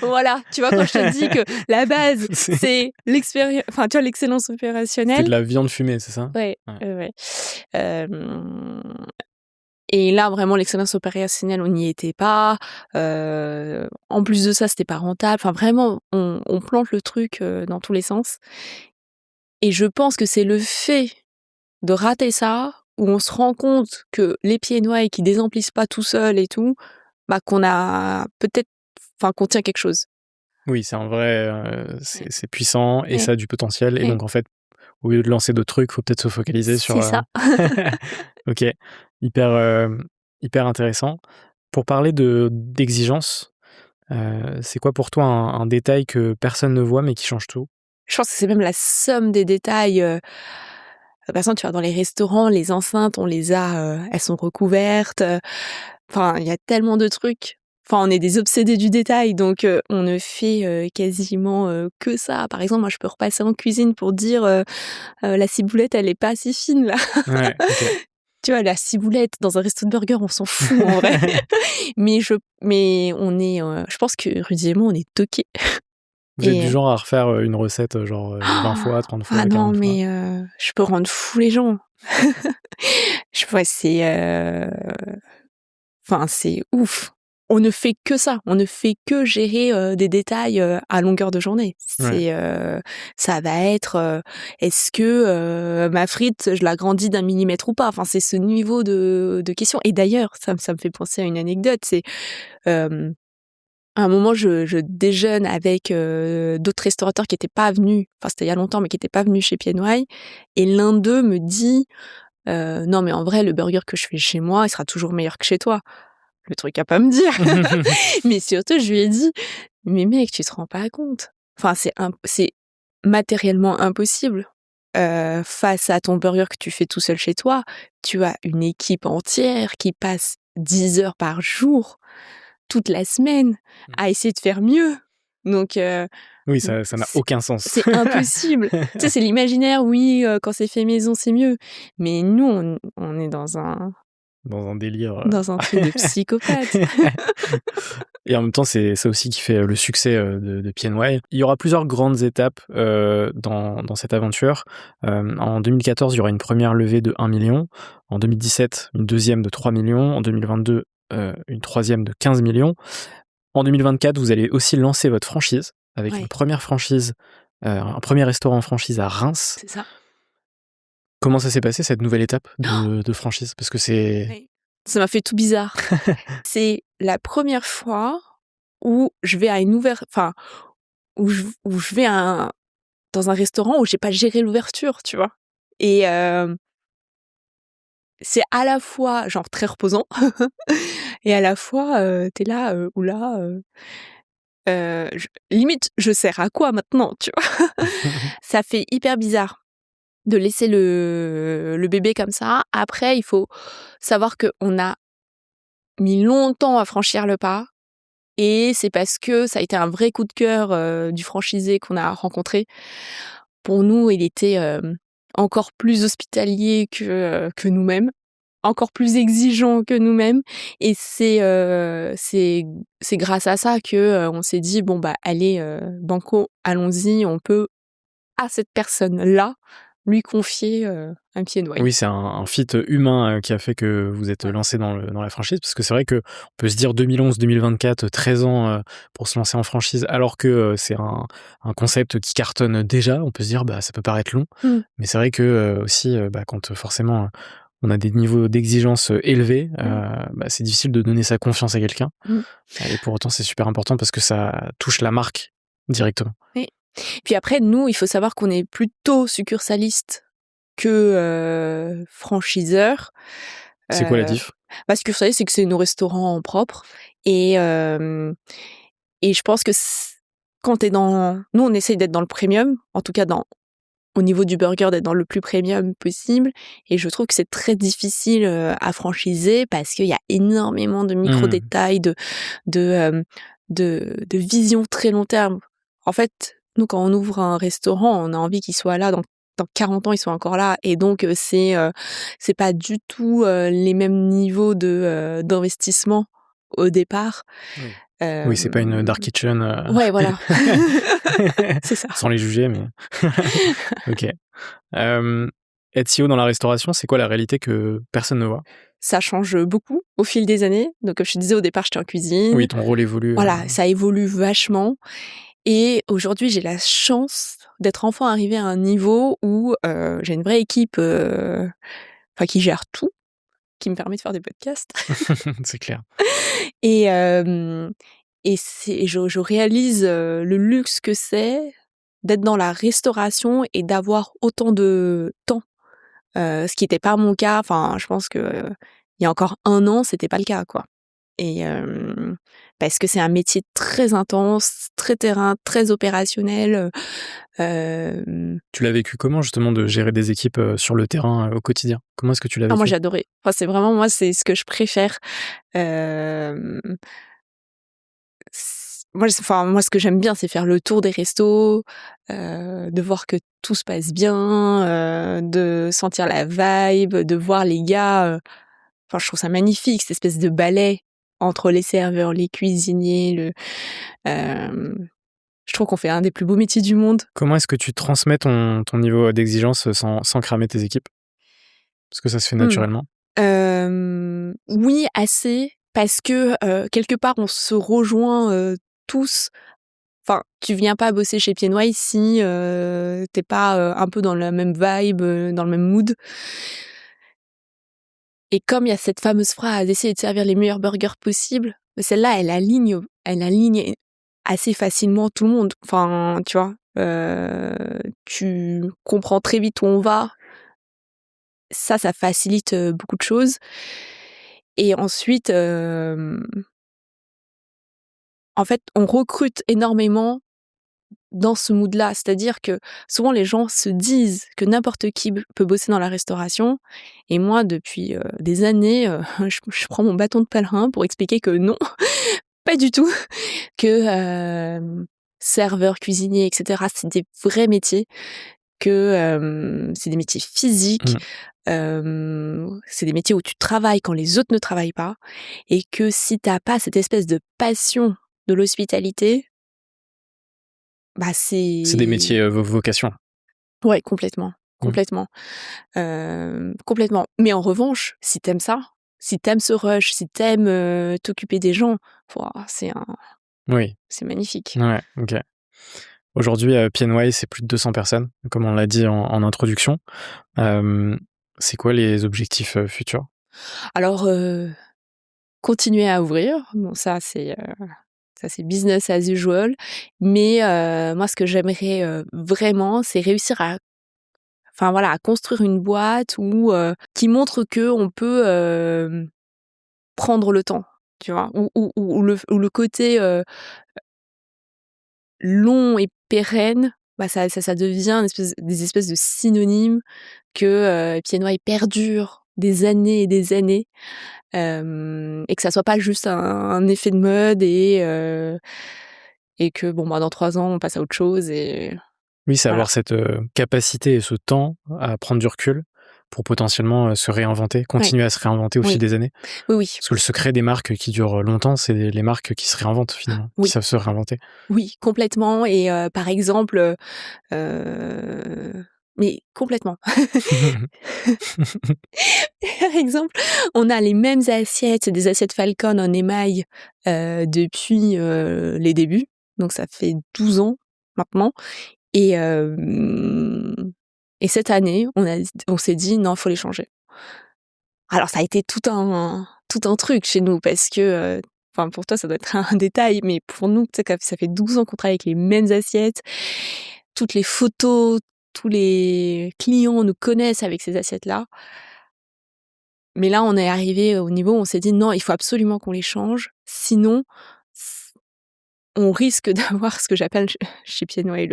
voilà. Tu vois, quand je te dis que la base, c'est l'expérience, tu vois, l'excellence opérationnelle.
C'est de la viande fumée, c'est ça?
Ouais. Et là, vraiment, l'excellence opérationnelle, on n'y était pas. En plus de ça, c'était pas rentable. Enfin, vraiment, on plante le truc dans tous les sens. Et je pense que c'est le fait de rater ça, où on se rend compte que les pieds noirs qui désemplissent pas tout seul et tout, qu'on a peut-être, qu'on tient quelque chose.
Oui, c'est un vrai, c'est puissant et ça a du potentiel. Et donc, en fait, au lieu de lancer d'autres trucs, faut peut-être se focaliser sur...
C'est ça.
Ok, hyper intéressant. Pour parler d'exigence, c'est quoi pour toi un détail que personne ne voit mais qui change tout?
Je pense que c'est même la somme des détails. Par exemple, tu vas dans les restaurants, les enceintes, on les a, elles sont recouvertes. Il y a tellement de trucs. On est des obsédés du détail, donc on ne fait quasiment que ça. Par exemple, moi, je peux repasser en cuisine pour dire la ciboulette, elle est pas assez fine là.
Ouais, ok.
Tu vois, la ciboulette dans un resto de burger, on s'en fout en vrai. mais on est, je pense que Rudy et moi, on est toqués.
Vous êtes du genre à refaire une recette genre 20 fois, 30 fois, 40
non,
fois?
mais je peux rendre fou les gens. Je vois, c'est ouf. On ne fait que ça. On ne fait que gérer des détails à longueur de journée. Ça va être est-ce que ma frite, je la grandis d'1 millimètre ou pas. C'est ce niveau de questions. Et d'ailleurs, ça me fait penser à une anecdote. C'est à un moment, je déjeune avec d'autres restaurateurs qui n'étaient pas venus. C'était il y a longtemps, mais qui n'étaient pas venus chez Pied Noir. Et l'un d'eux me dit non, mais en vrai, le burger que je fais chez moi, il sera toujours meilleur que chez toi. Le truc à pas me dire. Mais surtout, je lui ai dit, mais mec, tu te rends pas compte. C'est matériellement impossible. Face à ton burger que tu fais tout seul chez toi, tu as une équipe entière qui passe 10 heures par jour, toute la semaine, à essayer de faire mieux. Donc,
oui, ça n'a aucun sens.
C'est impossible. Tu sais, c'est l'imaginaire, oui, quand c'est fait maison, c'est mieux. Mais nous, on est dans un
délire.
Dans un truc de psychopathe.
Et en même temps, c'est ça aussi qui fait le succès de Pied Noir. Il y aura plusieurs grandes étapes dans cette aventure. En 2014, il y aura une première levée de 1 million. En 2017, une deuxième de 3 millions. En 2022, une troisième de 15 millions. En 2024, vous allez aussi lancer votre franchise avec une première franchise, un premier restaurant en franchise à Reims.
C'est ça.
Comment ça s'est passé, cette nouvelle étape de franchise? Parce que c'est...
Oui. Ça m'a fait tout bizarre. C'est la première fois où je vais à une ouverture... où je vais dans un restaurant où j'ai pas géré l'ouverture, tu vois. Et c'est à la fois, genre, très reposant et à la fois, t'es là, oula... limite, je sers à quoi maintenant, tu vois. Ça fait hyper bizarre de laisser le bébé comme ça. Après, il faut savoir qu'on a mis longtemps à franchir le pas. Et c'est parce que ça a été un vrai coup de cœur du franchisé qu'on a rencontré. Pour nous, il était encore plus hospitalier que nous-mêmes. encore plus exigeants que nous-mêmes. Et c'est grâce à ça que on s'est dit bon bah allez banco, allons-y, on peut à cette personne-là lui confier un pied noir.
Oui, c'est un fit humain qui a fait que vous êtes lancé dans la franchise, parce que c'est vrai que on peut se dire 2011-2024, 13 ans pour se lancer en franchise, alors que c'est un concept qui cartonne déjà. On peut se dire bah ça peut paraître long, mais c'est vrai que aussi quand forcément on a des niveaux d'exigence élevés, c'est difficile de donner sa confiance à quelqu'un. Et pour autant, c'est super important parce que ça touche la marque directement.
Oui. Puis après, nous, il faut savoir qu'on est plutôt succursaliste que franchiseur.
C'est quoi la diff?
Succursale, c'est que c'est nos restaurants propres. Et je pense que quand t'es dans... Nous, on essaye d'être dans le premium, en tout cas au niveau du burger, d'être dans le plus premium possible. Et je trouve que c'est très difficile à franchiser parce qu'il y a énormément de micro-détails, de vision très long terme. En fait, nous, quand on ouvre un restaurant, on a envie qu'il soit là dans 40 ans, ils sont encore là. Et donc, c'est pas du tout les mêmes niveaux d'investissement au départ.
Oui, c'est pas une dark kitchen.
Ouais, voilà. C'est ça.
Sans les juger, mais... Ok. Être CEO dans la restauration, c'est quoi la réalité que personne ne voit?
Ça change beaucoup au fil des années. Donc, comme je te disais, au départ, j'étais en cuisine.
Oui, ton rôle évolue.
Voilà, ça évolue vachement. Et aujourd'hui, j'ai la chance d'être enfin arrivée à un niveau où j'ai une vraie équipe qui gère tout, qui me permet de faire des podcasts.
C'est clair.
Et je réalise le luxe que c'est d'être dans la restauration et d'avoir autant de temps. Ce qui n'était pas mon cas. Enfin, je pense que il y a encore 1 an, c'était pas le cas, quoi. Et parce que c'est un métier très intense, très terrain, très opérationnel.
Tu l'as vécu comment, justement, de gérer des équipes sur le terrain au quotidien? Comment est-ce que tu l'as vécu?
Moi, j'ai adoré. Enfin, c'est vraiment, moi, c'est ce que je préfère. Moi, ce que j'aime bien, c'est faire le tour des restos, de voir que tout se passe bien, de sentir la vibe, de voir les gars. Je trouve ça magnifique, cette espèce de ballet entre les serveurs, les cuisiniers. Je trouve qu'on fait un des plus beaux métiers du monde.
Comment est-ce que tu transmets ton niveau d'exigence sans cramer tes équipes? Parce que ça se fait naturellement.
Oui, assez, parce que quelque part, on se rejoint tous. Enfin, tu viens pas bosser chez Pied Noir si t'es pas un peu dans la même vibe, dans le même mood. Et comme il y a cette fameuse phrase d'essayer de servir les meilleurs burgers possibles, celle-là, elle aligne assez facilement tout le monde. Enfin, tu vois, tu comprends très vite où on va. Ça facilite beaucoup de choses. Et ensuite, en fait, on recrute énormément dans ce mood-là. C'est-à-dire que souvent, les gens se disent que n'importe qui peut bosser dans la restauration. Et moi, depuis des années, je prends mon bâton de pèlerin pour expliquer que non, pas du tout. Que serveur, cuisinier, etc., c'est des vrais métiers. Que c'est des métiers physiques. C'est des métiers où tu travailles quand les autres ne travaillent pas. Et que si t'as pas cette espèce de passion de l'hospitalité, c'est...
C'est des métiers vocation.
Ouais, complètement. Complètement. Complètement. Mais en revanche, si t'aimes ça, si t'aimes ce rush, si t'aimes t'occuper des gens,
Oui.
C'est magnifique.
Ouais, ok. Aujourd'hui, Pied Noir, c'est plus de 200 personnes, comme on l'a dit en introduction. C'est quoi les objectifs futurs?
Alors, continuer à ouvrir. Bon, ça, c'est business as usual. Mais moi, ce que j'aimerais vraiment, c'est réussir à construire une boîte qui montre que on peut prendre le temps, tu vois, où le côté long et pérenne, ça devient des espèces de synonymes que Pied Noir perdure des années et des années, et que ça soit pas juste un effet de mode et que dans 3 ans on passe à autre chose. Et
oui, c'est
voilà.
avoir cette capacité et ce temps à prendre du recul pour potentiellement se réinventer, continuer à se réinventer au fil des années.
Oui.
Parce que le secret des marques qui durent longtemps, c'est les marques qui se réinventent finalement, qui savent se réinventer.
Oui, complètement. Et par exemple, mais complètement. Par exemple, on a les mêmes assiettes, c'est des assiettes Falcon en émail depuis les débuts. Donc ça fait 12 ans maintenant. Et cette année, on s'est dit non, il faut les changer. Alors ça a été tout un truc chez nous parce que, pour toi ça doit être un détail, mais pour nous, tu sais, ça fait 12 ans qu'on travaille avec les mêmes assiettes. Toutes les photos, tous les clients nous connaissent avec ces assiettes-là. Mais là, on est arrivé au niveau où on s'est dit non, il faut absolument qu'on les change, sinon on risque d'avoir ce que j'appelle chez Pieds Noir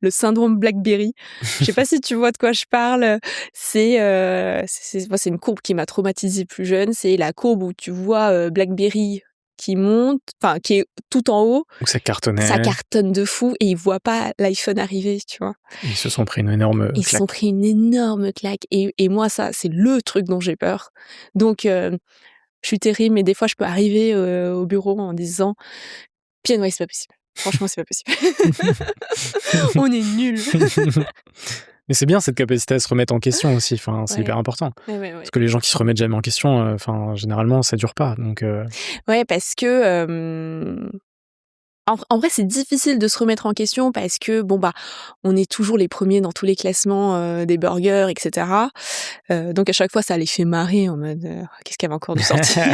le syndrome Blackberry. Je sais pas si tu vois de quoi je parle. C'est une courbe qui m'a traumatisée plus jeune. C'est la courbe où tu vois Blackberry qui monte, qui est tout en haut.
Donc ça cartonnait.
Ça cartonne de fou et ils voient pas l'iPhone arriver, tu vois.
Ils se sont pris une énorme claque.
Ils se sont pris une énorme claque. Et moi, ça, c'est le truc dont j'ai peur. Donc, je suis terrible, mais des fois, je peux arriver au bureau en disant Pieds Noirs, c'est pas possible. Franchement, c'est pas possible. On est nuls.
Mais c'est bien cette capacité à se remettre en question aussi. C'est hyper important.
Ouais.
Parce que les gens qui se remettent jamais en question, généralement, ça dure pas. Donc.
Ouais, parce que. En vrai, c'est difficile de se remettre en question parce que, on est toujours les premiers dans tous les classements des burgers, etc. Donc, à chaque fois, ça les fait marrer en mode qu'est-ce qu'il y avait encore de sortir.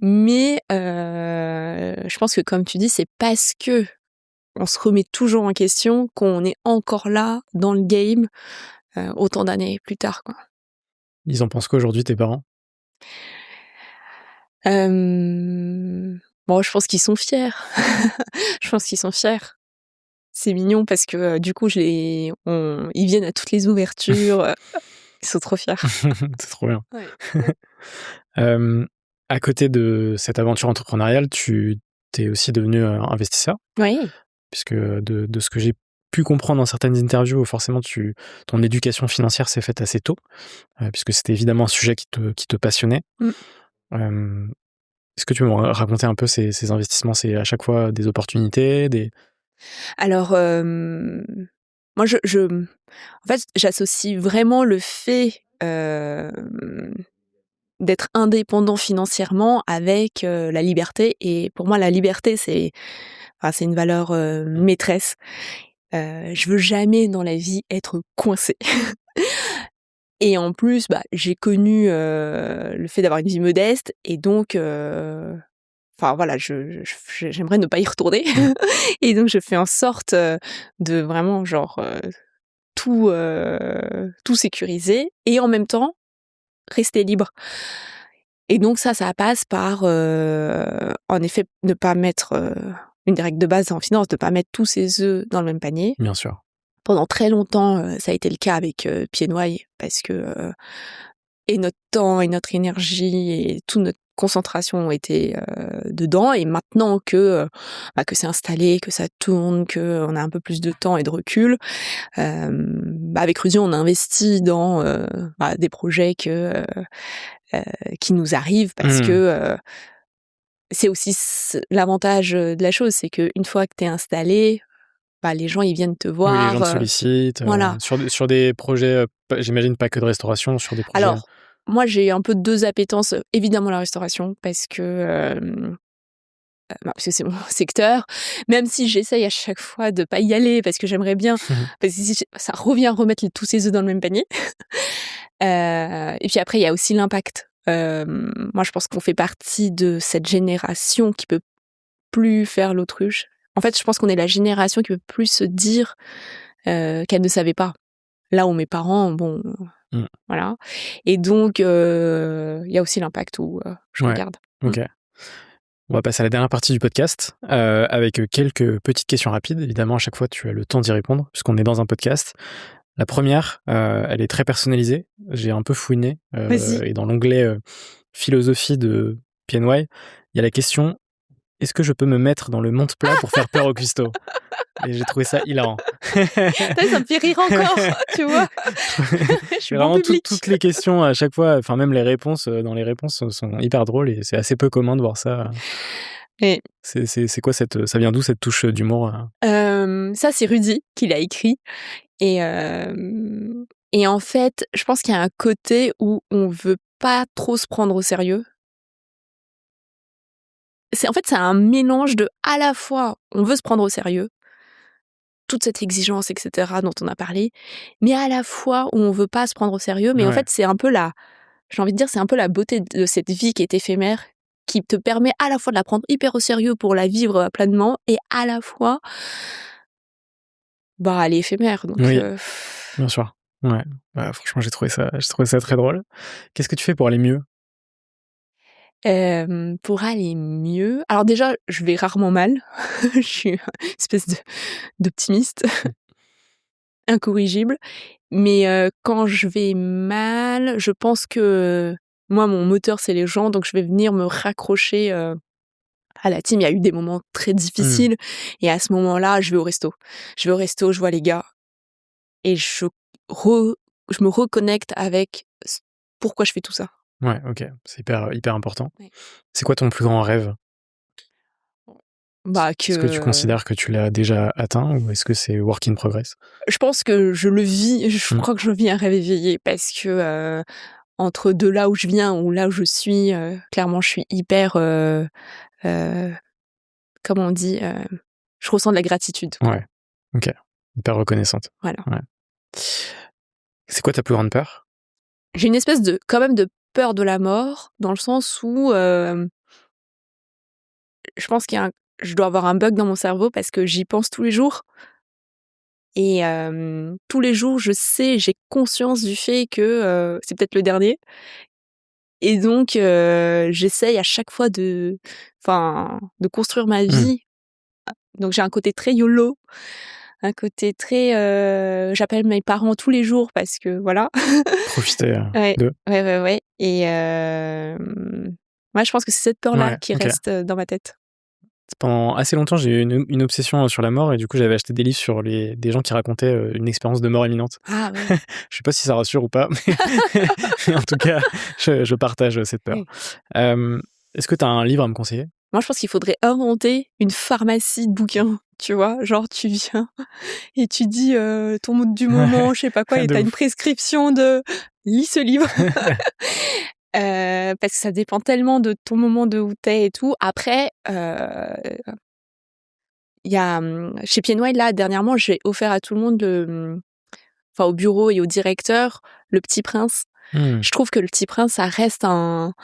Mais je pense que, comme tu dis, c'est parce que on se remet toujours en question qu'on est encore là dans le game autant d'années plus tard, quoi.
Ils en pensent quoi aujourd'hui, tes parents ?
Bon, je pense qu'ils sont fiers. Je pense qu'ils sont fiers. C'est mignon parce que du coup, ils viennent à toutes les ouvertures. Ils sont trop fiers.
C'est trop bien.
Ouais.
À côté de cette aventure entrepreneuriale, tu t'es aussi devenu investisseur.
Oui.
Puisque de ce que j'ai pu comprendre dans certaines interviews, forcément, ton éducation financière s'est faite assez tôt, puisque c'était évidemment un sujet qui te passionnait. Est-ce que tu peux me raconter un peu ces investissements ? C'est à chaque fois des opportunités,
Alors, moi, en fait, j'associe vraiment le fait d'être indépendant financièrement avec la liberté. Et pour moi, la liberté, c'est une valeur maîtresse. Je veux jamais dans la vie être coincée. Et en plus, j'ai connu le fait d'avoir une vie modeste, et donc, j'aimerais ne pas y retourner. Et donc, je fais en sorte de vraiment, tout sécuriser, et en même temps, rester libre. Et donc ça passe par, en effet, ne pas mettre, une règle de base en finance, de pas mettre tous ses œufs dans le même panier.
Bien sûr.
Pendant très longtemps, ça a été le cas avec Pieds Noirs, parce que et notre temps et notre énergie et toute notre concentration ont été dedans. Et maintenant que c'est installé, que ça tourne, que on a un peu plus de temps et de recul, avec Rudy, on investit dans des projets qui nous arrivent, parce que c'est aussi l'avantage de la chose, c'est qu'une fois que t'es installé, les gens, ils viennent te voir.
Oui, les gens te sollicitent.
Voilà.
Sur des projets, j'imagine pas que de restauration, sur des projets.
Alors, moi, j'ai un peu deux appétences. Évidemment, la restauration, parce que c'est mon secteur. Même si j'essaye à chaque fois de pas y aller, parce que j'aimerais bien, parce que ça revient à remettre tous ses œufs dans le même panier. Et puis après, il y a aussi l'impact. Moi, je pense qu'on fait partie de cette génération qui peut plus faire l'autruche. En fait, je pense qu'on est la génération qui peut plus se dire qu'elle ne savait pas. Là où mes parents, voilà. Et donc, il y a aussi l'impact où je regarde.
Ok. On va passer à la dernière partie du podcast, avec quelques petites questions rapides. Évidemment, à chaque fois, tu as le temps d'y répondre, puisqu'on est dans un podcast. La première, elle est très personnalisée. J'ai un peu fouiné. Et dans l'onglet philosophie de PNY, il y a la question est-ce que je peux me mettre dans le monte-plat pour faire peur aux cuistots? Et j'ai trouvé ça hilarant.
Ça me fait rire encore, tu vois. Je suis
vraiment
bon public.
toutes les questions à chaque fois, enfin même les réponses, dans les réponses sont hyper drôles et c'est assez peu commun de voir ça.
Et
c'est quoi ça vient d'où cette touche d'humour?
ça, c'est Rudy qui l'a écrit. Et en fait, je pense qu'il y a un côté où on veut pas trop se prendre au sérieux. En fait, c'est un mélange de, à la fois, on veut se prendre au sérieux, toute cette exigence, etc., dont on a parlé, mais à la fois où on veut pas se prendre au sérieux. Mais en fait, c'est un peu j'ai envie de dire, c'est un peu la beauté de cette vie qui est éphémère, qui te permet à la fois de la prendre hyper au sérieux pour la vivre pleinement, et à la fois, elle est éphémère. Donc,
oui, bien sûr. Ouais. Franchement, j'ai trouvé ça très drôle. Qu'est-ce que tu fais pour aller mieux?
Pour aller mieux, alors déjà, je vais rarement mal. Je suis une espèce d'optimiste incorrigible. Mais quand je vais mal, je pense que moi, mon moteur, c'est les gens, donc je vais venir me raccrocher à la team. Il y a eu des moments très difficiles, et à ce moment-là, je vais au resto. Je vais au resto, je vois les gars, et je me reconnecte avec pourquoi je fais tout ça.
Ouais, ok, c'est hyper important.
Ouais.
C'est quoi ton plus grand rêve? Est-ce que tu considères que tu l'as déjà atteint ou est-ce que c'est work in progress?
Je pense que je le vis, je crois que je vis un rêve éveillé, parce que entre de là où je viens ou là où je suis, clairement, je suis hyper, comment on dit, je ressens de la gratitude.
Ouais, ok, hyper reconnaissante.
Voilà.
Ouais. C'est quoi ta plus grande peur?
J'ai une espèce quand même de peur de la mort, dans le sens où je pense je dois avoir un bug dans mon cerveau, parce que j'y pense tous les jours. Et tous les jours, j'ai conscience du fait que c'est peut-être le dernier. Et donc, j'essaye à chaque fois de construire ma vie. Donc, j'ai un côté très YOLO, un côté très... j'appelle mes parents tous les jours, parce que voilà.
Profiter d'eux.
Ouais. Et moi, je pense que c'est cette peur-là qui reste dans ma tête.
Pendant assez longtemps, j'ai eu une obsession sur la mort, et du coup, j'avais acheté des livres sur des gens qui racontaient une expérience de mort imminente.
Ah ouais.
Je sais pas si ça rassure ou pas, mais en tout cas, je partage cette peur. Est-ce que tu as un livre à me conseiller?
Moi, je pense qu'il faudrait inventer une pharmacie de bouquins, tu vois. Genre, tu viens et tu dis ton mot du moment, je sais pas quoi, et t'as une prescription de « lis ce livre ». Parce que ça dépend tellement de ton moment, de où t'es et tout. Après, il y a chez Pied Noir, là, dernièrement, j'ai offert à tout le monde au bureau et au directeur, Le Petit Prince. Je trouve que Le Petit Prince, ça reste un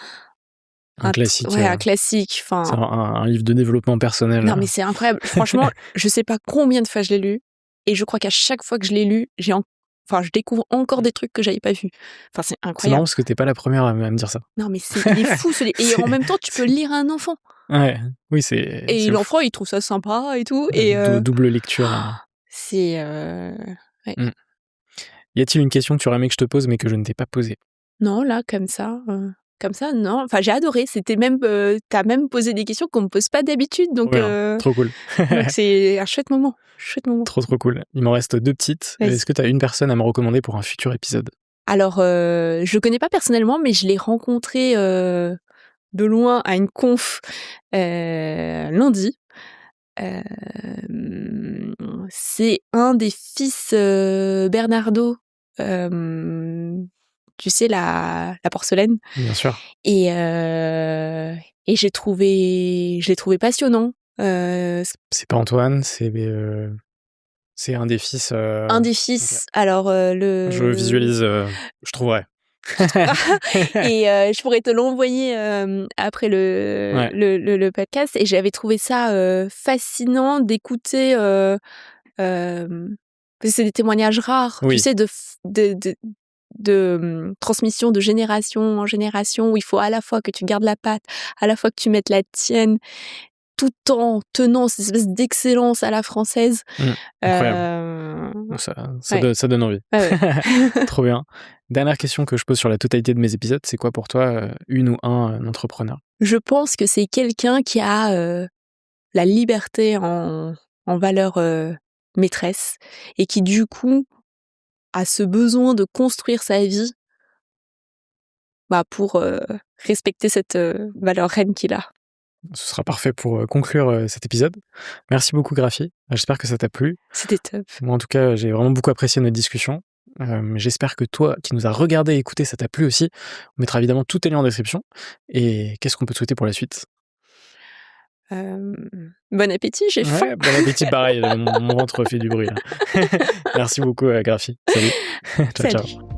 classique.
Ouais, un classique.
C'est un livre de développement personnel.
Non, mais c'est incroyable. Franchement, je sais pas combien de fois je l'ai lu, et je crois qu'à chaque fois que je l'ai lu, je découvre encore des trucs que j'avais pas vus. Enfin, c'est incroyable.
C'est marrant parce que t'es pas la première à me dire ça.
Non, mais il est fou. Et en même temps, tu peux le lire à un enfant.
Ouais, oui, c'est...
Et l'enfant, il trouve ça sympa et tout.
Double lecture.
C'est... ouais.
Y a-t-il une question que tu aurais aimé que je te pose mais que je ne t'ai pas posée?
Non, là, comme ça, non. Enfin, j'ai adoré. C'était même... t'as même posé des questions qu'on me pose pas d'habitude. Donc,
trop cool.
donc c'est un chouette moment.
Trop cool. Il m'en reste 2 petites.
Vas-y.
Est-ce que tu as une personne à me recommander pour un futur épisode?
Alors, je le connais pas personnellement, mais je l'ai rencontré de loin à une conf lundi. C'est un des fils Bernardo, tu sais, la porcelaine.
Bien sûr.
Et je l'ai trouvé passionnant.
C'est pas Antoine, c'est un des fils.
Un des fils.
Okay.
Alors,
je visualise, je trouverai.
Et je pourrais te l'envoyer après le podcast. Et j'avais trouvé ça fascinant d'écouter, parce que c'est des témoignages rares, tu sais, de transmission de génération en génération, où il faut à la fois que tu gardes la patte, à la fois que tu mettes la tienne, tout en tenant cette espèce d'excellence à la française.
Incroyable. Ça donne envie.
Ouais.
Trop bien. Dernière question que je pose sur la totalité de mes épisodes, c'est quoi pour toi une ou un entrepreneur?
Je pense que c'est quelqu'un qui a la liberté en valeur maîtresse et qui du coup a ce besoin de construire sa vie pour respecter cette valeur reine qu'il a.
Ce sera parfait pour conclure cet épisode. Merci beaucoup Graphie, j'espère que ça t'a plu.
C'était top.
Moi en tout cas j'ai vraiment beaucoup apprécié notre discussion. J'espère que toi qui nous as regardé et écouté ça t'a plu aussi. On mettra évidemment tous tes liens en description. Et qu'est-ce qu'on peut te souhaiter pour la suite?
Bon appétit, j'ai faim.
Bon appétit, pareil, mon ventre fait du bruit là. Merci beaucoup Graphie, salut. Ciao.